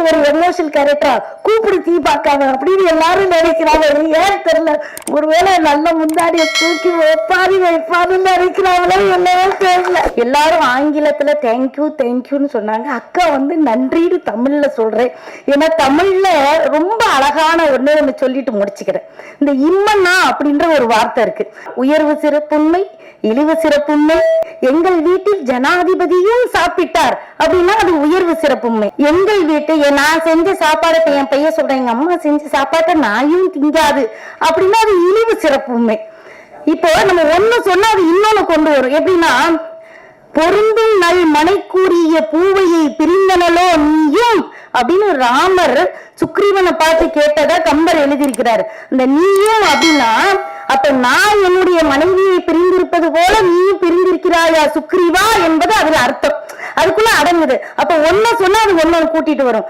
ஒரு எமோஷனல் கேரக்டரா கூப்பிடு தீ பார்க்காம அப்படின்னு எல்லாரும் நினைக்கிறாங்க. ஏன் தெரியல, ஒருவேளை நல்ல முந்தாடிய தூக்கி வைப்பாருன்னு நினைக்கிறாங்களோ என்னவோ தெரியல. எல்லாரும் ஆங்கிலத்துல தேங்க்யூ தேங்க்யூன்னு சொன்னாங்க. அக்கா வந்து நன்றின்னு தமிழ்ல சொல்றேன். ஏன்னா தமிழ்ல ரொம்ப அழகான ஒண்ணு சொல்லிட்டு முடிச்சுக்கிறேன். இந்த இம்மன்னா அப்படின்ற ஒரு வார்த்தை இருக்கு. உயர்வு சிறப்புண்மை, இழிவு சிறப்புண்மை. எங்கள் வீட்டில் ஜனாதிபதியும் சாப்பிட்டார் அப்படின்னா அது உயர்வு சிறப்புண்மை. எங்கள் வீட்டு நான் செஞ்ச சாப்பாடை என் பையன் சொல்றேன், எங்க அம்மா செஞ்ச சாப்பாட்டை நாயும் திங்காது அப்படின்னா அது இழிவு சிறப்புண்மை. இப்போ நம்ம ஒண்ணு சொன்னா அது இன்னொன்னு கொண்டு வரும். எப்படின்னா, பொருந்தும் நல் மனைக்கூறிய பூவையை பிரிந்தனலோ நீயும் அப்படின்னு ராமர் சுக்ரீவனை பார்த்து கேட்டதா கம்பர் எழுதியிருக்கிறாரு. இந்த நீயும் அப்படின்னா, அப்ப நான் என்னுடைய மனைவியை பிரிந்திருப்பது போல நீயும் பிரிந்திருக்கிறாயா சுக்ரீவா என்பது அதுல அர்த்தம். அதுக்குள்ள அடங்குது. அப்ப ஒன்ன சொன்னா அது ஒன்னு கூட்டிட்டு வரும்.